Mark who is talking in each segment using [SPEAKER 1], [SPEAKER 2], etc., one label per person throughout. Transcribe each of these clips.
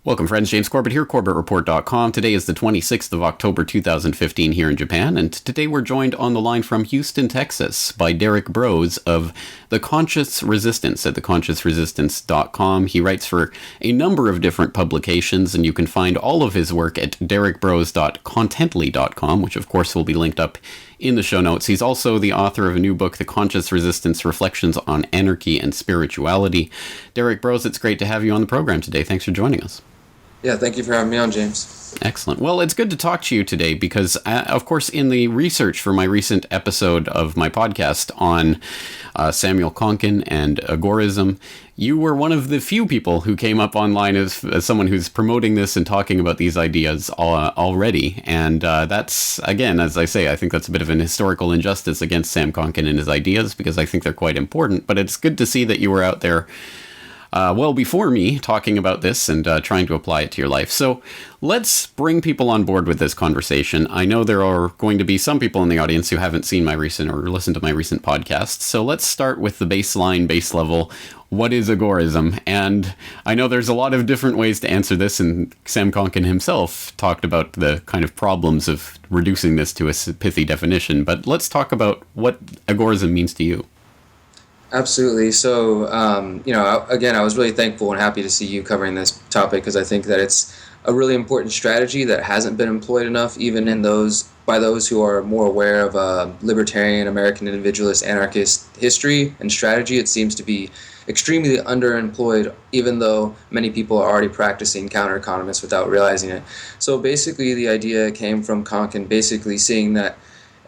[SPEAKER 1] Welcome, friends. James Corbett here, CorbettReport.com. Today is the 26th of October, 2015 here in Japan, and today we're joined on the line from Houston, Texas by Derrick Broze of The Conscious Resistance at theconsciousresistance.com. He writes for a number of different publications, and you can find all of his work at derrickbroze.contently.com, which of course will be linked up in the show notes. He's also the author of a new book, The Conscious Resistance, Reflections on Anarchy and Spirituality. Derrick Broze, it's great to have you on the program today. Thanks for joining us.
[SPEAKER 2] Yeah, thank you for having me on, James.
[SPEAKER 1] Excellent. Well, it's good to talk to you today because, of course, in the research for my recent episode of my podcast on Samuel Konkin and Agorism, you were one of the few people who came up online as someone who's promoting this and talking about these ideas already. And that's, again, as I say, I think that's a bit of an historical injustice against Sam Konkin and his ideas because I think they're quite important. But it's good to see that you were out there well before me talking about this and trying to apply it to your life. So let's bring people on board with this conversation. I know there are going to be some people in the audience who haven't seen my recent or listened to my recent podcasts. So let's start with the base level. What is Agorism? And I know there's a lot of different ways to answer this, and Sam Konkin himself talked about the kind of problems of reducing this to a pithy definition. But let's talk about what Agorism means to you.
[SPEAKER 2] Absolutely. So, again, I was really thankful and happy to see you covering this topic because I think that it's a really important strategy that hasn't been employed enough, even by those who are more aware of libertarian, American individualist, anarchist history and strategy. It seems to be extremely underemployed, even though many people are already practicing counter-economists without realizing it. So basically, the idea came from Konkin basically seeing that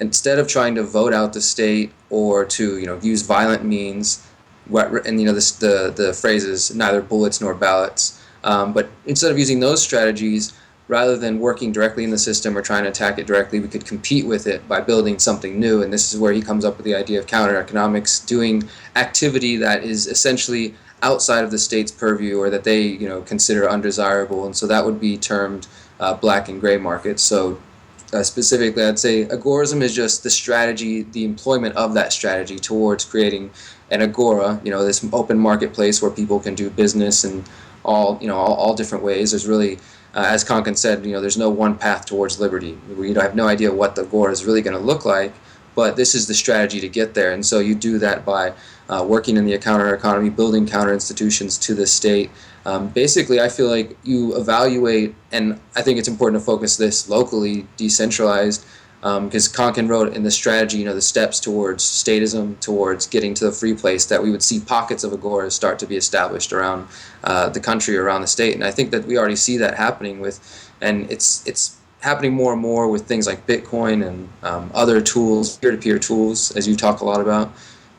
[SPEAKER 2] instead of trying to vote out the state or to use violent means, the phrase is neither bullets nor ballots, but instead of using those strategies, rather than working directly in the system or trying to attack it directly, we could compete with it by building something new. And this is where he comes up with the idea of counter-economics, doing activity that is essentially outside of the state's purview or that they consider undesirable. And so that would be termed black and gray markets. So specifically, I'd say agorism is just the strategy, the employment of that strategy towards creating an agora, this open marketplace where people can do business in all different ways. There's really, as Konkin said, there's no one path towards liberty. We have no idea what the agora is really going to look like, but this is the strategy to get there. And so you do that by working in the counter economy, building counter institutions to the state. Basically, I feel like you evaluate, and I think it's important to focus this locally, decentralized, because Konkin wrote in the strategy, the steps towards statism, towards getting to the free place, that we would see pockets of agoras start to be established around the country, around the state. And I think that we already see that happening and it's happening more and more with things like Bitcoin and other tools, peer-to-peer tools, as you talk a lot about.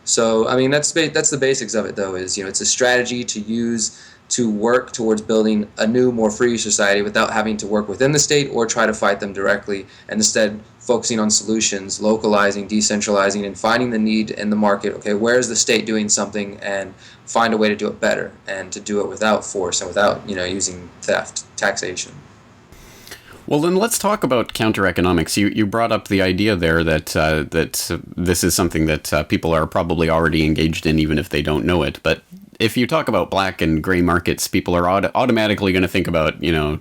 [SPEAKER 2] So, I mean, that's the basics of it, though, is, it's a strategy to use to work towards building a new, more free society without having to work within the state or try to fight them directly, and instead focusing on solutions, localizing, decentralizing, and finding the need in the market. Okay, where is the state doing something, and find a way to do it better and to do it without force and without, using theft, taxation.
[SPEAKER 1] Well, then let's talk about counter-economics. You brought up the idea there that this is something that people are probably already engaged in, even if they don't know it. But if you talk about black and gray markets, people are automatically going to think about,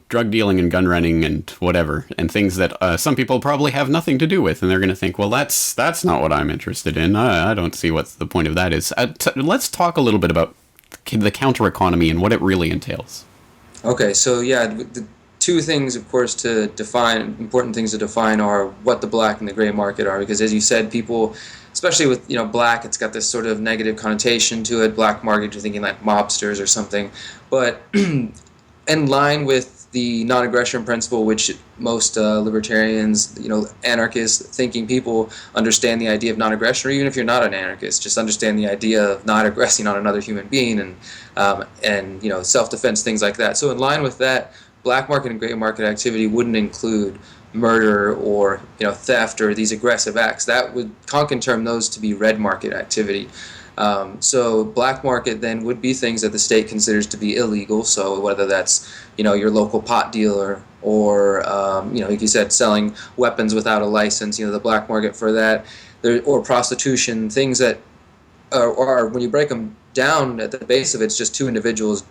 [SPEAKER 1] drug dealing and gun running and whatever, and things that some people probably have nothing to do with. And they're going to think, well, that's not what I'm interested in. I don't see what the point of that is. Let's talk a little bit about the counter-economy and what it really entails.
[SPEAKER 2] Okay, so yeah, the two things, of course, important things to define are what the black and the gray market are, because as you said, people, especially with black, it's got this sort of negative connotation to it. Black market, you're thinking like mobsters or something, but in line with the non-aggression principle, which most libertarians, anarchist thinking people understand the idea of non-aggression, or even if you're not an anarchist, just understand the idea of not aggressing on another human being and self-defense, things like that. So in line with that, black market and gray market activity wouldn't include murder or theft or these aggressive acts. That would Konkin term those to be red market activity. So black market then would be things that the state considers to be illegal. So whether that's your local pot dealer or like you said, selling weapons without a license, the black market for that, or prostitution, things that are when you break them down at the base of it, it's just two individuals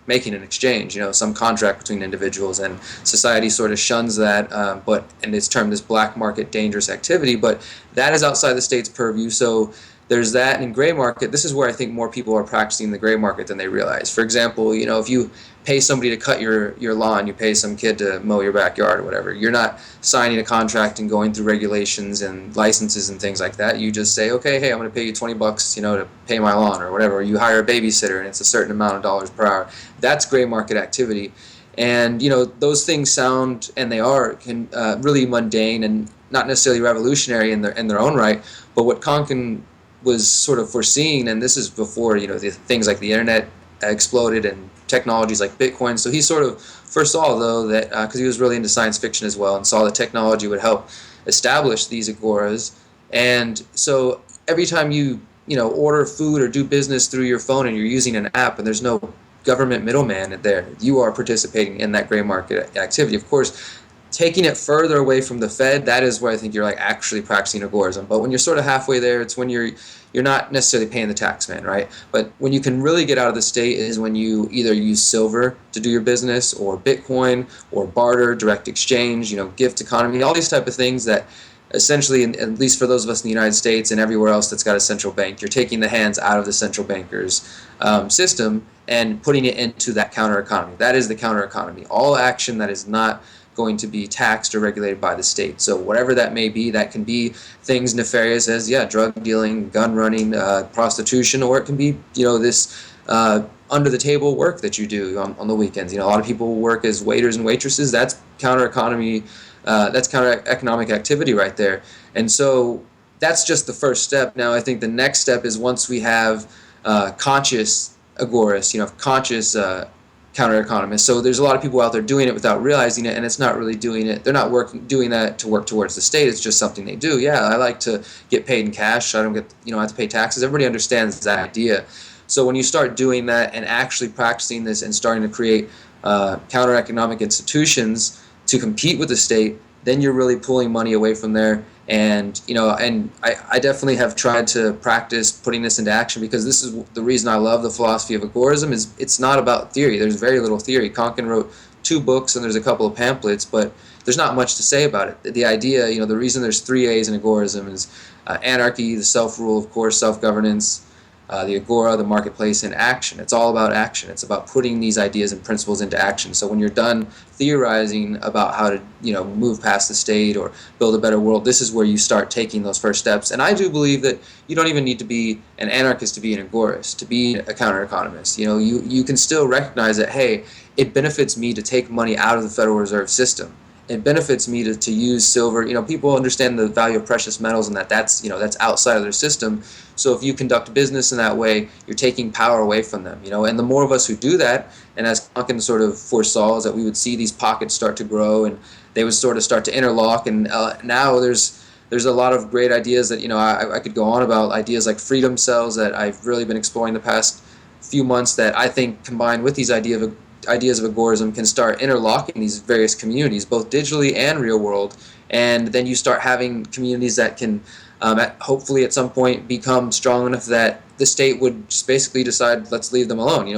[SPEAKER 2] making an exchange, some contract between individuals, and society sort of shuns that, and it's termed as black market dangerous activity, but that is outside the state's purview. So there's that. In gray market, this is where I think more people are practicing the gray market than they realize. For example, if you pay somebody to cut your lawn, you pay some kid to mow your backyard or whatever, you're not signing a contract and going through regulations and licenses and things like that. You just say, okay, hey, I'm going to pay you $20, to pay my lawn or whatever. Or you hire a babysitter and it's a certain amount of dollars per hour. That's gray market activity. And, those things sound, and they are, really mundane and not necessarily revolutionary in their own right. But what Konkin was sort of foreseeing, and this is before, the things like the internet exploded and technologies like Bitcoin. So he sort of foresaw, though, that because he was really into science fiction as well, and saw that technology would help establish these agoras. And so every time you order food or do business through your phone and you're using an app and there's no government middleman there, you are participating in that gray market activity. Of course, taking it further away from the Fed, that is where I think you're actually practicing agorism. But when you're sort of halfway there, it's when you're not necessarily paying the tax man, right? But when you can really get out of the state is when you either use silver to do your business, or Bitcoin, or barter, direct exchange, gift economy, all these type of things that essentially, at least for those of us in the United States and everywhere else that's got a central bank, you're taking the hands out of the central banker's system and putting it into that counter economy. That is the counter economy. All action that is not going to be taxed or regulated by the state. So whatever that may be, that can be things nefarious as drug dealing, gun running, prostitution, or it can be this under the table work that you do on the weekends. A lot of people work as waiters and waitresses. That's counter economy. That's counter economic activity right there. And so that's just the first step. Now I think the next step is once we have conscious agorists, conscious counter-economists. So there's a lot of people out there doing it without realizing it, and it's not really doing it. They're not doing that to work towards the state. It's just something they do. Yeah, I like to get paid in cash. I don't have to pay taxes. Everybody understands that idea. So when you start doing that and actually practicing this and starting to create counter-economic institutions to compete with the state, then you're really pulling money away from there. And I definitely have tried to practice putting this into action, because this is the reason I love the philosophy of agorism. Is it's not about theory. There's very little theory. Konkin wrote 2 books and there's a couple of pamphlets, but there's not much to say about it. The idea, the reason there's 3 A's in agorism is anarchy, the self-rule, of course, self-governance, the agora, the marketplace, and action. It's all about action. It's about putting these ideas and principles into action. So when you're done theorizing about how to, move past the state or build a better world, this is where you start taking those first steps. And I do believe that you don't even need to be an anarchist to be an agorist, to be a counter-economist. You can still recognize that, hey, it benefits me to take money out of the Federal Reserve System. It benefits me to use silver. People understand the value of precious metals, and that's outside of their system. So if you conduct business in that way, you're taking power away from them. And the more of us who do that, and as Konkin sort of foresaw, is that we would see these pockets start to grow, and they would sort of start to interlock. And now there's a lot of great ideas that I could go on about, ideas like freedom cells that I've really been exploring the past few months, that I think combined with these ideas of agorism can start interlocking these various communities, both digitally and real world. And then you start having communities that can hopefully at some point become strong enough that the state would just basically decide, let's leave them alone. It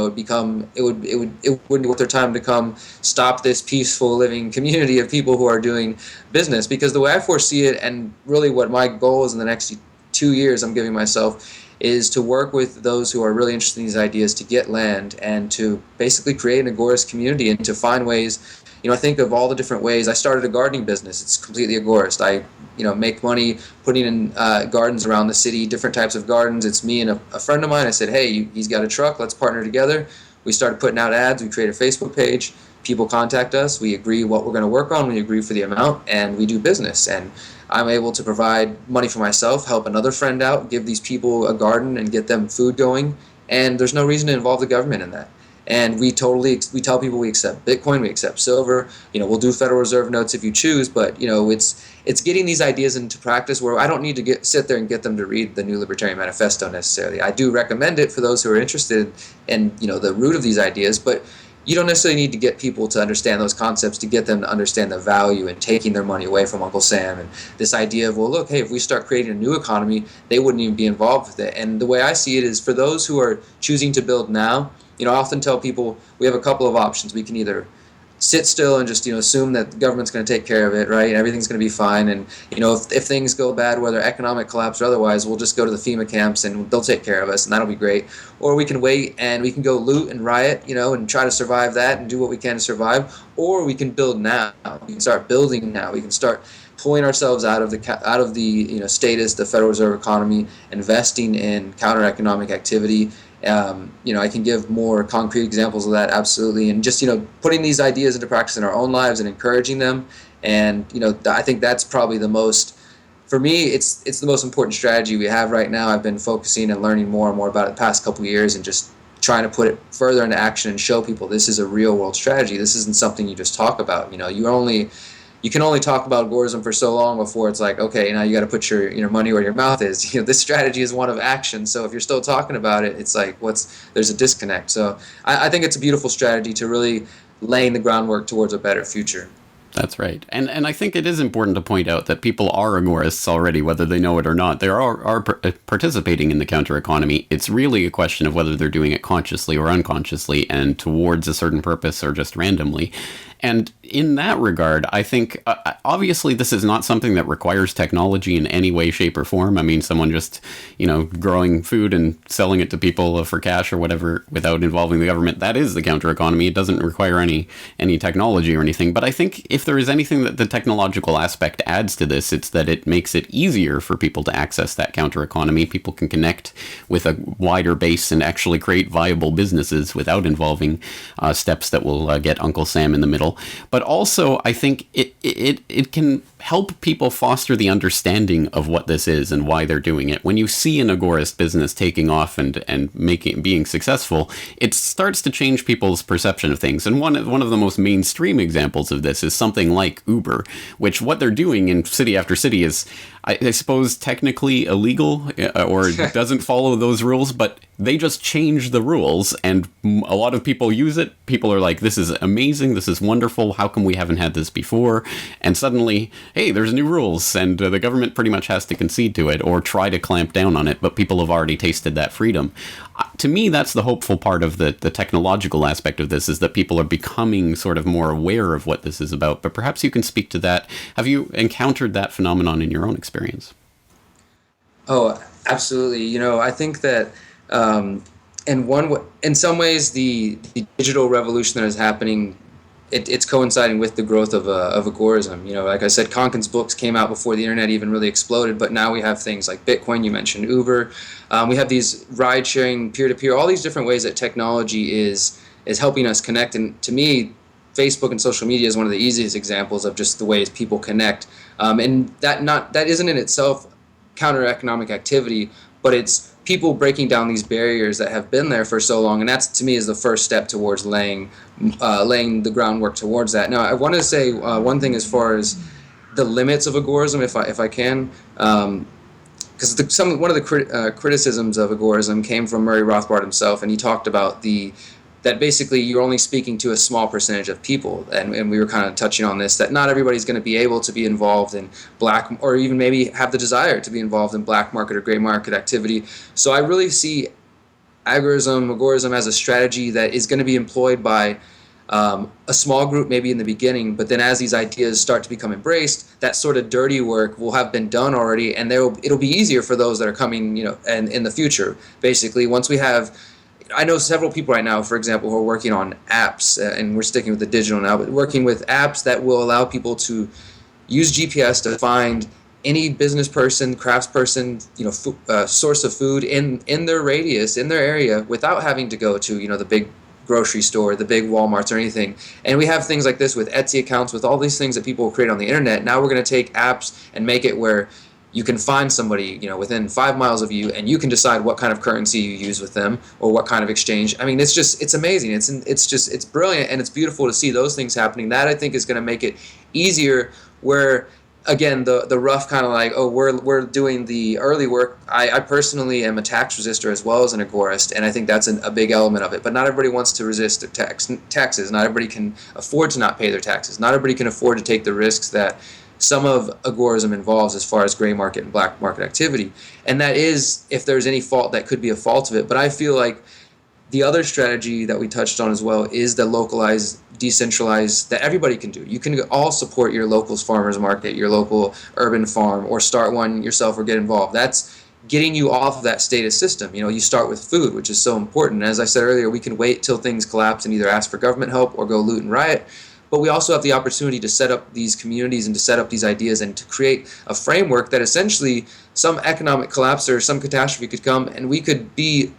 [SPEAKER 2] wouldn't be worth their time to come stop this peaceful living community of people who are doing business. Because the way I foresee it, and really what my goal is in the next 2 years I'm giving myself, is to work with those who are really interested in these ideas to get land and to basically create an agorist community and to find ways. I think of all the different ways. I started a gardening business. It's completely agorist. I make money putting in gardens around the city, different types of gardens. It's me and a friend of mine. I said, hey, he's got a truck. Let's partner together. We started putting out ads. We create a Facebook page. People contact us. We agree what we're going to work on. We agree for the amount, and we do business. And I'm able to provide money for myself, help another friend out, give these people a garden and get them food going. And there's no reason to involve the government in that. And we tell people we accept Bitcoin, we accept silver. We'll do Federal Reserve notes if you choose. But it's getting these ideas into practice where I don't need to sit there and get them to read the New Libertarian Manifesto necessarily. I do recommend it for those who are interested in the root of these ideas, but you don't necessarily need to get people to understand those concepts to get them to understand the value in taking their money away from Uncle Sam, and this idea of, well, look, hey, if we start creating a new economy, they wouldn't even be involved with it. And the way I see it is, for those who are choosing to build now, I often tell people we have a couple of options. We can either sit still and just assume that the government's going to take care of it, right? And everything's going to be fine. And if things go bad, whether economic collapse or otherwise, we'll just go to the FEMA camps and they'll take care of us, and that'll be great. Or we can wait and we can go loot and riot, and try to survive that and do what we can to survive. Or we can build now. We can start building now. We can start pulling ourselves out of the status, the Federal Reserve economy, investing in counter-economic activity. I can give more concrete examples of that, absolutely, and just putting these ideas into practice in our own lives and encouraging them. And I think that's probably the most, for me, it's the most important strategy we have right now. I've been focusing and learning more and more about it the past couple of years, and just trying to put it further into action and show people this is a real world strategy. This isn't something you just talk about. You can only talk about agorism for so long before it's like, okay, now you got to put your money where your mouth is. This strategy is one of action. So if you're still talking about it, it's like there's a disconnect. So I think it's a beautiful strategy to really laying the groundwork towards a better future.
[SPEAKER 1] That's right. And I think it is important to point out that people are agorists already, whether they know it or not. They are participating in the counter economy. It's really a question of whether they're doing it consciously or unconsciously and towards a certain purpose or just randomly. And in that regard, I think, obviously, this is not something that requires technology in any way, shape, or form. I mean, someone just, growing food and selling it to people for cash or whatever without involving the government, that is the counter economy. It doesn't require any technology or anything. But I think if there is anything that the technological aspect adds to this, it's that it makes it easier for people to access that counter economy. People can connect with a wider base and actually create viable businesses without involving steps that will get Uncle Sam in the middle. But also, I think it can help people foster the understanding of what this is and why they're doing it. When you see an agorist business taking off and being successful, it starts to change people's perception of things. And one of the most mainstream examples of this is something like Uber, which what they're doing in city after city is, I suppose, technically illegal or doesn't follow those rules, but they just change the rules, and a lot of people use it. People are like, this is amazing, this is wonderful, how come we haven't had this before? And suddenly, hey, there's new rules, and the government pretty much has to concede to it or try to clamp down on it, but people have already tasted that freedom. To me, that's the hopeful part of the technological aspect of this, is that people are becoming sort of more aware of what this is about. But perhaps you can speak to that. Have you encountered that phenomenon in your own experience?
[SPEAKER 2] Oh, absolutely. I think that in some ways, the digital revolution that is happening, it's coinciding with the growth of agorism. Like I said, Konkin's books came out before the internet even really exploded, but now we have things like Bitcoin. You mentioned Uber. We have these ride-sharing, peer-to-peer, all these different ways that technology is helping us connect. And to me, Facebook and social media is one of the easiest examples of just the ways people connect. And that isn't in itself counter-economic activity, but it's people breaking down these barriers that have been there for so long, and that's, to me, is the first step towards laying the groundwork towards that. Now, I want to say one thing as far as the limits of agorism, if I can, because one of the criticisms of agorism came from Murray Rothbard himself, and he talked about that basically you're only speaking to a small percentage of people, and we were kind of touching on this, that not everybody's going to be able to be involved in black, or even maybe have the desire to be involved in black market or gray market activity. So I really see agorism as a strategy that is going to be employed by a small group maybe in the beginning, but then as these ideas start to become embraced, that sort of dirty work will have been done already, and it'll be easier for those that are coming, and in the future. Basically, once we have, I know several people right now, for example, who are working on apps, and we're sticking with the digital now, but working with apps that will allow people to use GPS to find any business person, craftsperson, source of food in their radius, in their area, without having to go to, the big grocery store, the big Walmarts or anything. And we have things like this with Etsy accounts, with all these things that people create on the internet. Now we're going to take apps and make it where you can find somebody, within 5 miles of you, and you can decide what kind of currency you use with them or what kind of exchange. I mean, it's amazing. It's brilliant, and it's beautiful to see those things happening. That, I think, is going to make it easier, where, again, the rough kind of like, oh, we're doing the early work. I personally am a tax resistor as well as an agorist, and I think that's a big element of it. But not everybody wants to resist their taxes. Not everybody can afford to not pay their taxes. Not everybody can afford to take the risks that some of agorism involves as far as gray market and black market activity. And that is, if there's any fault, that could be a fault of it. But I feel like The other strategy that we touched on as well is the localized, decentralized, that everybody can do. You can all support your local farmers market, your local urban farm, or start one yourself or get involved. That's getting you off of that status system. You start with food, which is so important. As I said earlier, we can wait till things collapse and either ask for government help or go loot and riot. But we also have the opportunity to set up these communities and to set up these ideas and to create a framework that essentially some economic collapse or some catastrophe could come and we could be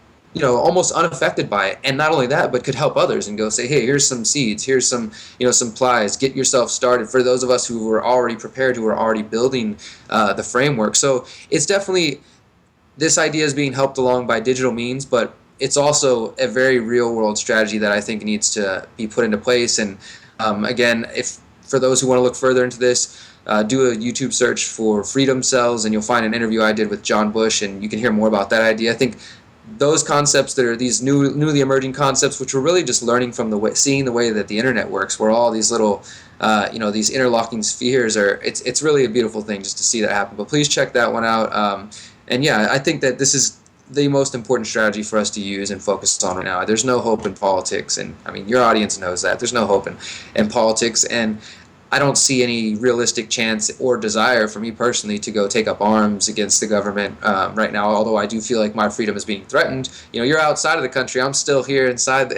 [SPEAKER 2] almost unaffected by it. And not only that, but could help others and go say, hey, here's some seeds, here's some supplies, get yourself started for those of us who were already prepared, who were already building the framework. So it's definitely, this idea is being helped along by digital means, but it's also a very real world strategy that I think needs to be put into place. And again, if for those who want to look further into this, do a YouTube search for freedom cells and you'll find an interview I did with John Bush and you can hear more about that idea. I think those concepts that are these newly emerging concepts, which we're really just learning from seeing the way that the internet works, where all these little these interlocking spheres are, it's really a beautiful thing just to see that happen. But please check that one out. And yeah, I think that this is the most important strategy for us to use and focus on right now. There's no hope in politics, and I mean your audience knows that. There's no hope in politics, and I don't see any realistic chance or desire for me personally to go take up arms against the government right now, although I do feel like my freedom is being threatened. You're outside of the country, I'm still here inside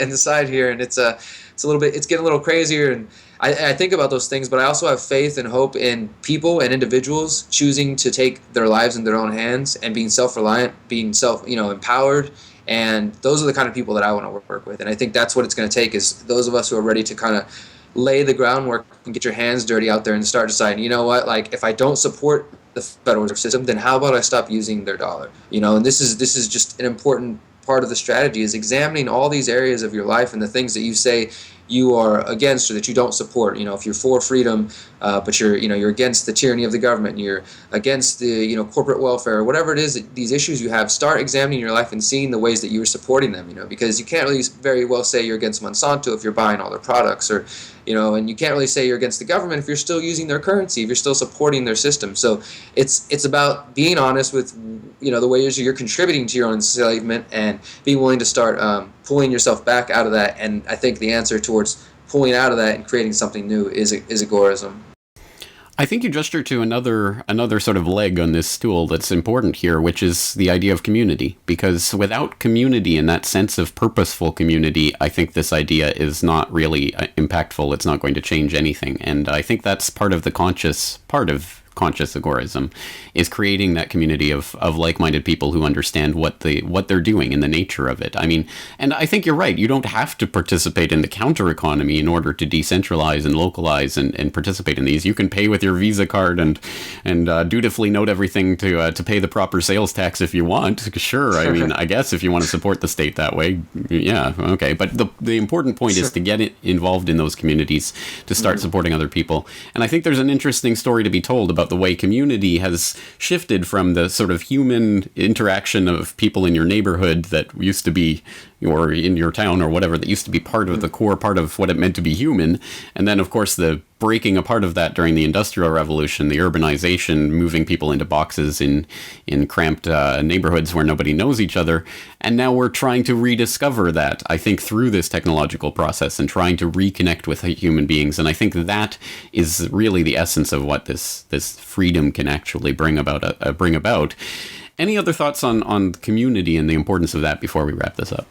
[SPEAKER 2] here, and it's getting a little crazier, and I think about those things, but I also have faith and hope in people and individuals choosing to take their lives in their own hands and being self-reliant, being empowered, and those are the kind of people that I want to work with. And I think that's what it's going to take, is those of us who are ready to kind of lay the groundwork and get your hands dirty out there and start deciding, like if I don't support the Federal Reserve System, then how about I stop using their dollar? And this is just an important part of the strategy, is examining all these areas of your life and the things that you say you are against or that you don't support. If you're for freedom, but you're against the tyranny of the government, you're against the corporate welfare, or whatever it is, these issues you have, start examining your life and seeing the ways that you are supporting them. Because you can't really very well say you're against Monsanto if you're buying all their products, or and you can't really say you're against the government if you're still using their currency, if you're still supporting their system. So it's about being honest with the ways you're contributing to your own enslavement and being willing to start pulling yourself back out of that. And I think the answer towards pulling out of that and creating something new is agorism.
[SPEAKER 1] I think you gesture to another sort of leg on this stool that's important here, which is the idea of community. Because without community and that sense of purposeful community, I think this idea is not really impactful. It's not going to change anything. And I think that's part of conscious agorism, is creating that community of like-minded people who understand what they're doing and the nature of it. I mean, and I think you're right. You don't have to participate in the counter economy in order to decentralize and localize and participate in these. You can pay with your Visa card and dutifully note everything to pay the proper sales tax if you want. Sure. I mean, I guess if you want to support the state that way, yeah, okay. But the important point is to get involved in those communities, to start supporting other people. And I think there's an interesting story to be told about the way community has shifted from the sort of human interaction of people in your neighborhood that used to be, or in your town or whatever, that used to be part of the core part of what it meant to be human. And then, of course, the breaking apart of that during the Industrial Revolution, the urbanization, moving people into boxes in cramped neighborhoods where nobody knows each other. And now we're trying to rediscover that, I think, through this technological process and trying to reconnect with human beings. And I think that is really the essence of what this freedom can actually bring about. Any other thoughts on community and the importance of that before we wrap this up?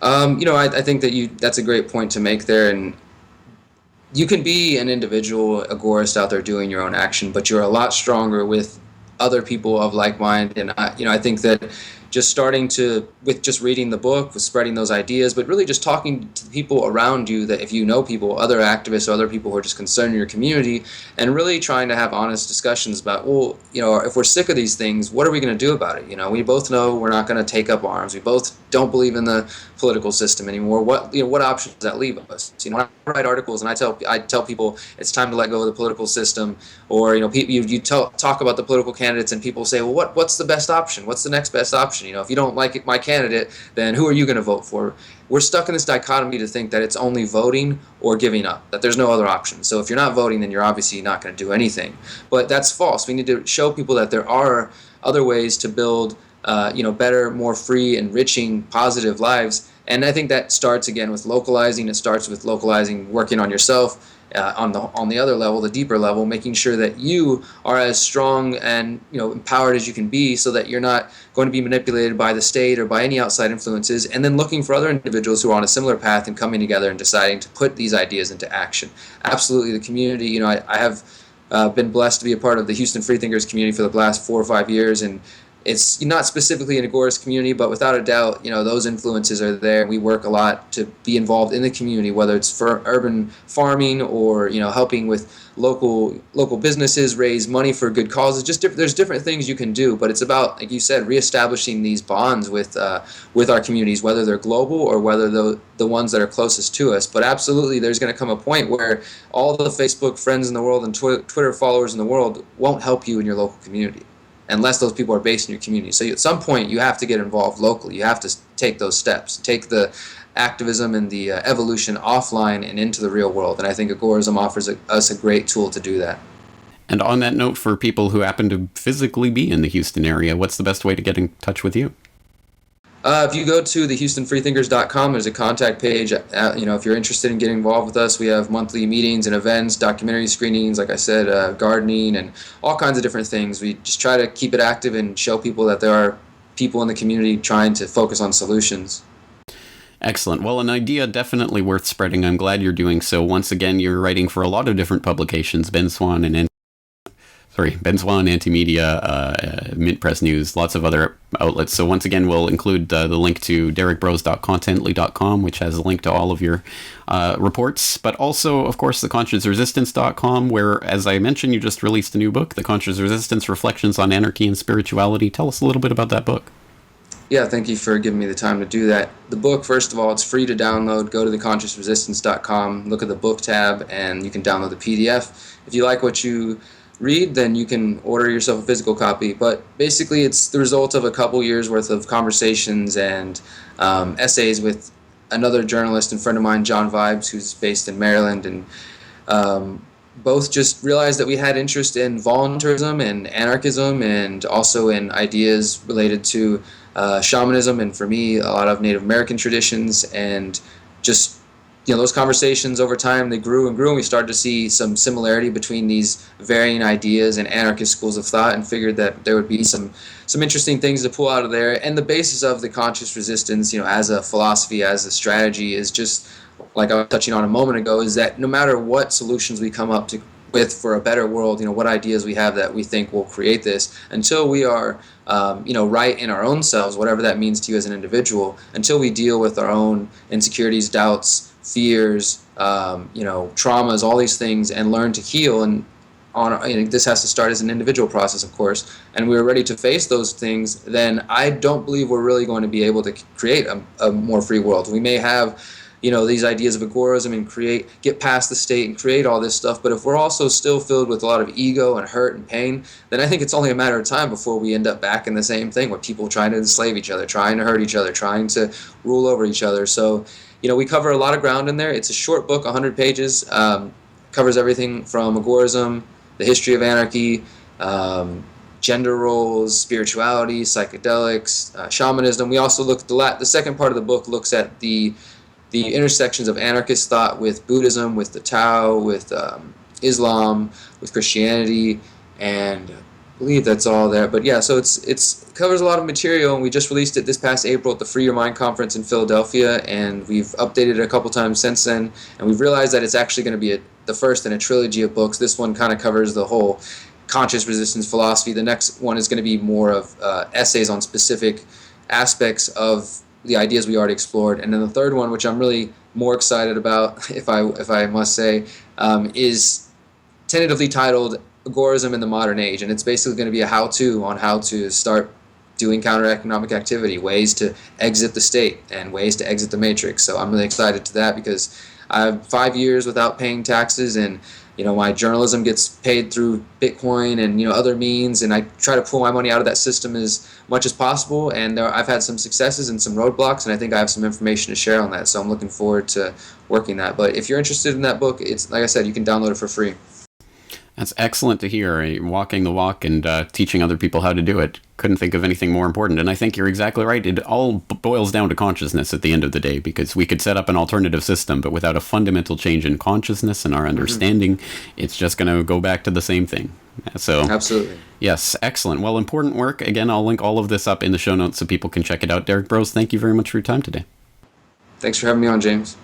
[SPEAKER 2] I think that's a great point to make there, and you can be an individual agorist out there doing your own action, but you're a lot stronger with other people of like mind. And I think that just starting with just reading the book, with spreading those ideas, but really just talking to people around you, that if you know people, other activists or other people who are just concerned in your community, and really trying to have honest discussions about, well, if we're sick of these things, what are we going to do about it? We both know we're not going to take up arms. We both don't believe in the political system anymore. What options does that leave us? When I write articles and I tell people it's time to let go of the political system, or you talk about the political candidates and people say, well, what's the best option? What's the next best option? If you don't like my candidate, then who are you going to vote for? We're stuck in this dichotomy to think that it's only voting or giving up, that there's no other option. So if you're not voting, then you're obviously not going to do anything. But that's false. We need to show people that there are other ways to build better, more free, enriching, positive lives And I think that starts again with localizing. It starts with localizing, working on yourself. On the other level, the deeper level, making sure that you are as strong and empowered as you can be, so that you're not going to be manipulated by the state or by any outside influences. And then looking for other individuals who are on a similar path and coming together and deciding to put these ideas into action. Absolutely, the community. I have been blessed to be a part of the Houston Freethinkers community for the last 4 or 5 years, and it's not specifically an Agorist community, but without a doubt, those influences are there. We work a lot to be involved in the community, whether it's for urban farming or helping with local businesses raise money for good causes. There's different things you can do, but it's about, like you said, reestablishing these bonds with our communities, whether they're global or whether the ones that are closest to us. But absolutely, there's going to come a point where all the Facebook friends in the world and Twitter followers in the world won't help you in your local community, unless those people are based in your community. So at some point, you have to get involved locally. You have to take those steps, take the activism and the evolution offline and into the real world. And I think Agorism offers us a great tool to do that.
[SPEAKER 1] And on that note, for people who happen to physically be in the Houston area, what's the best way to get in touch with you?
[SPEAKER 2] If you go to thehoustonfreethinkers.com, there's a contact page. If you're interested in getting involved with us, we have monthly meetings and events, documentary screenings, like I said, gardening, and all kinds of different things. We just try to keep it active and show people that there are people in the community trying to focus on solutions.
[SPEAKER 1] Excellent. Well, an idea definitely worth spreading. I'm glad you're doing so. Once again, you're writing for a lot of different publications, Ben Swan, Antimedia, Mint Press News, lots of other outlets. So once again, we'll include the link to derrickbroze.contently.com, which has a link to all of your reports, but also, of course, theconsciousresistance.com, where, as I mentioned, you just released a new book, The Conscious Resistance, Reflections on Anarchy and Spirituality. Tell us a little bit about that book.
[SPEAKER 2] Yeah, thank you for giving me the time to do that. The book, first of all, it's free to download. Go to theconsciousresistance.com, look at the book tab, and you can download the PDF. If you like what you read, then you can order yourself a physical copy. But basically, it's the result of a couple years worth of conversations and essays with another journalist and friend of mine, John Vibes, who's based in Maryland, and both just realized that we had interest in voluntarism and anarchism, and also in ideas related to shamanism, and for me, a lot of Native American traditions. And just those conversations over time, they grew and grew, and we started to see some similarity between these varying ideas and anarchist schools of thought, and figured that there would be some interesting things to pull out of there. And the basis of the conscious resistance, as a philosophy, as a strategy, is just, like I was touching on a moment ago, is that no matter what solutions we come up with for a better world, what ideas we have that we think will create this, until we are right in our own selves, whatever that means to you as an individual, until we deal with our own insecurities, doubts, fears, traumas, all these things, and learn to heal. And this has to start as an individual process, of course, and we're ready to face those things, then I don't believe we're really going to be able to create a more free world. We may have these ideas of agorism and get past the state and create all this stuff, but if we're also still filled with a lot of ego and hurt and pain, then I think it's only a matter of time before we end up back in the same thing, with people trying to enslave each other, trying to hurt each other, trying to rule over each other. So we cover a lot of ground in there. It's a short book, 100 pages, covers everything from agorism, the history of anarchy, gender roles, spirituality, psychedelics, shamanism. We also look at the second part of the book looks at the intersections of anarchist thought with Buddhism, with the Tao, with Islam, with Christianity, and I believe that's all there. But yeah, so it covers a lot of material, and we just released it this past April at the Free Your Mind conference in Philadelphia, and we've updated it a couple times since then, and we've realized that it's actually going to be the first in a trilogy of books. This one kind of covers the whole conscious resistance philosophy. The next one is going to be more of essays on specific aspects of the ideas we already explored, and then the third one, which I'm really more excited about, if I must say, is tentatively titled Agorism in the Modern Age, and it's basically going to be a how-to on how to start doing counter-economic activity, ways to exit the state and ways to exit the matrix. So I'm really excited to that, because I have 5 years without paying taxes, and my journalism gets paid through Bitcoin and other means, and I try to pull my money out of that system as much as possible. And I've had some successes and some roadblocks, and I think I have some information to share on that. So I'm looking forward to working that. But if you're interested in that book, it's like I said, you can download it for free.
[SPEAKER 1] That's excellent to hear. Walking the walk and teaching other people how to do it. Couldn't think of anything more important. And I think you're exactly right. It all boils down to consciousness at the end of the day, because we could set up an alternative system, but without a fundamental change in consciousness and our understanding, it's just going to go back to the same thing. So,
[SPEAKER 2] absolutely.
[SPEAKER 1] Yes, excellent. Well, important work. Again, I'll link all of this up in the show notes so people can check it out. Derrick Broze, thank you very much for your time today.
[SPEAKER 2] Thanks for having me on, James.